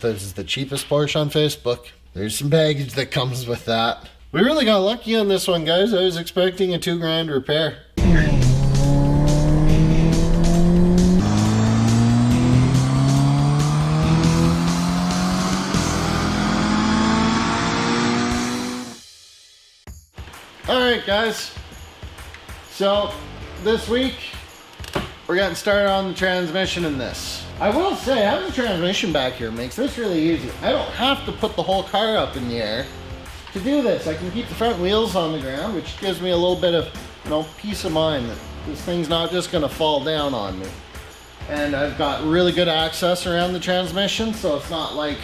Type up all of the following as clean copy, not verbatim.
This is the cheapest Porsche on Facebook. There's some baggage that comes with that. We really got lucky on this one, guys. I was expecting a $2,000 repair. Alright guys, so this week we're getting started on the transmission in this. I will say, having the transmission back here makes this really easy. I don't have to put the whole car up in the air to do this. I can keep the front wheels on the ground, which gives me a little bit of, peace of mind that this thing's not just gonna fall down on me. And I've got really good access around the transmission, so it's not like,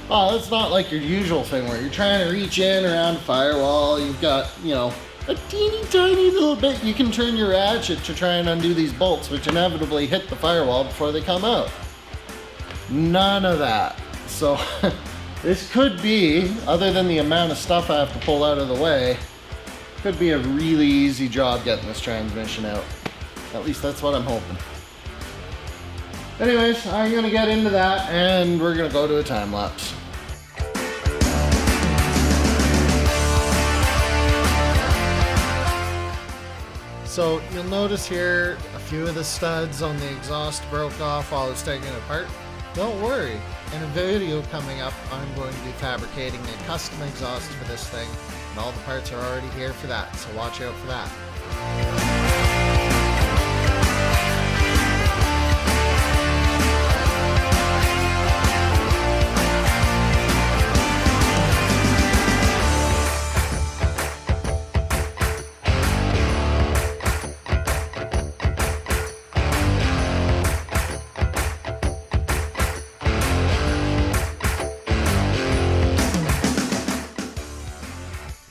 it's not like your usual thing where you're trying to reach in around a firewall. You've got, a teeny tiny little bit you can turn your ratchet to try and undo these bolts, which inevitably hit the firewall before they come out. None of that. So this could be, other than the amount of stuff I have to pull out of the way, could be a really easy job getting this transmission out. At least that's what I'm hoping. Anyways, I'm gonna get into that and we're gonna go to a time lapse. So you'll notice here a few of the studs on the exhaust broke off while I was taking it apart. Don't worry, in a video coming up I'm going to be fabricating a custom exhaust for this thing, and all the parts are already here for that, so watch out for that.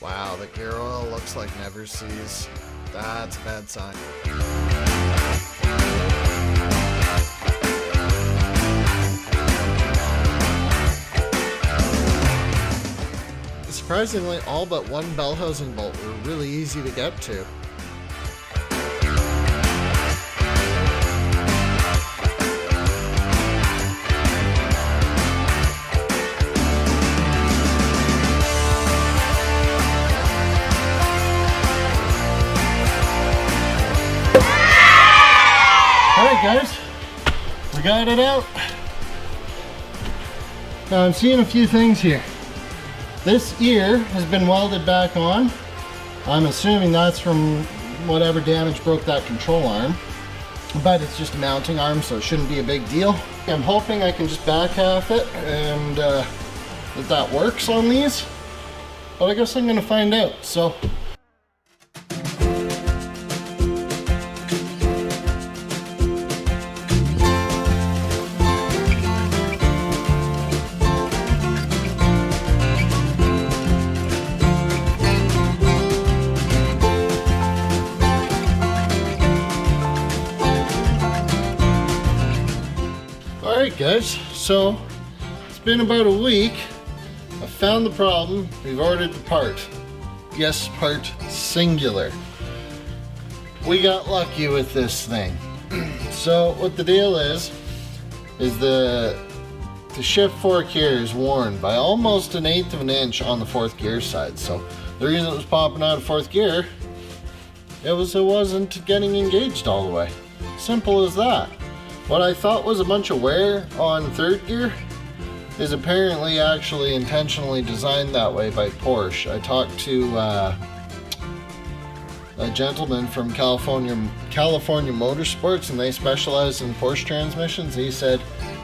Wow, the gear oil looks like never sees. That's a bad sign. Surprisingly, all but one bell housing bolt were really easy to get to. Alright guys, we got it out. Now I'm seeing a few things here. This ear has been welded back on. I'm assuming that's from whatever damage broke that control arm. But it's just a mounting arm, so it shouldn't be a big deal. I'm hoping I can just back half it and that works on these. But I guess I'm gonna find out, so. Alright guys, so it's been about a week. I found the problem. We've ordered the part. Yes, part singular. We got lucky with this thing. So what the deal is the shift fork here is worn by almost 1/8 of an inch on the fourth gear side. So the reason it was popping out of fourth gear, it wasn't getting engaged all the way. Simple as that. What I thought was a bunch of wear on third gear is apparently actually intentionally designed that way by Porsche. I talked to a gentleman from California Motorsports, and they specialize in Porsche transmissions. He said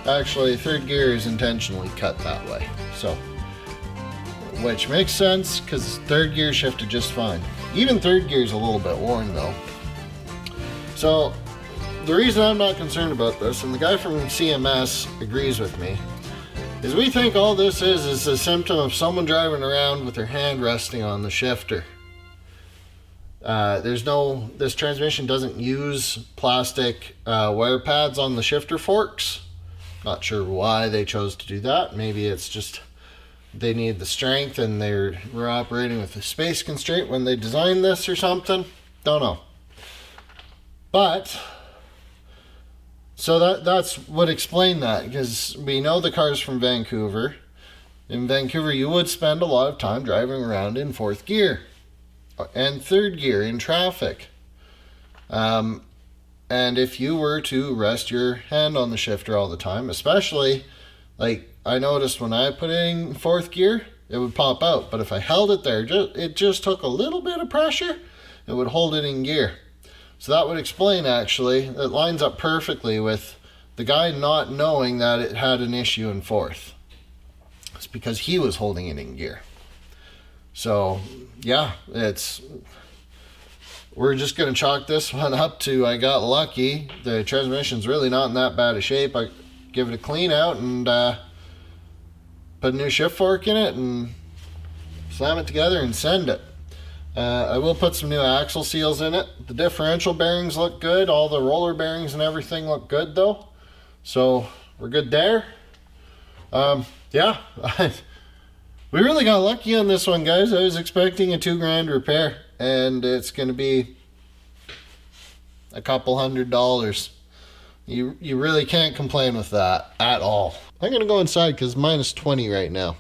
actually third gear is intentionally cut that way. So, which makes sense because third gear shifted just fine. Even third gear is a little bit worn though. So the reason I'm not concerned about this, and the guy from CMS agrees with me, is we think all this is a symptom of someone driving around with their hand resting on the shifter. This transmission doesn't use plastic wear pads on the shifter forks. Not sure why they chose to do that. Maybe it's just they need the strength and they were operating with a space constraint when they designed this or something. Don't know. But So that's what explained that, because we know the car's from Vancouver. In Vancouver, you would spend a lot of time driving around in fourth gear and third gear in traffic. And if you were to rest your hand on the shifter all the time, especially, like I noticed when I put it in fourth gear, it would pop out. But if I held it there, it just took a little bit of pressure, it would hold it in gear. So that would explain, actually, it lines up perfectly with the guy not knowing that it had an issue in fourth. It's because he was holding it in gear. So yeah, we're just going to chalk this one up to I got lucky. The transmission's really not in that bad a shape. I give it a clean out and put a new shift fork in it and slam it together and send it. I will put some new axle seals in it. The differential bearings look good. All the roller bearings and everything look good though. So we're good there. Yeah, we really got lucky on this one, guys. I was expecting a $2,000 repair, and it's going to be a couple $100. You really can't complain with that at all. I'm going to go inside because it's -20 right now.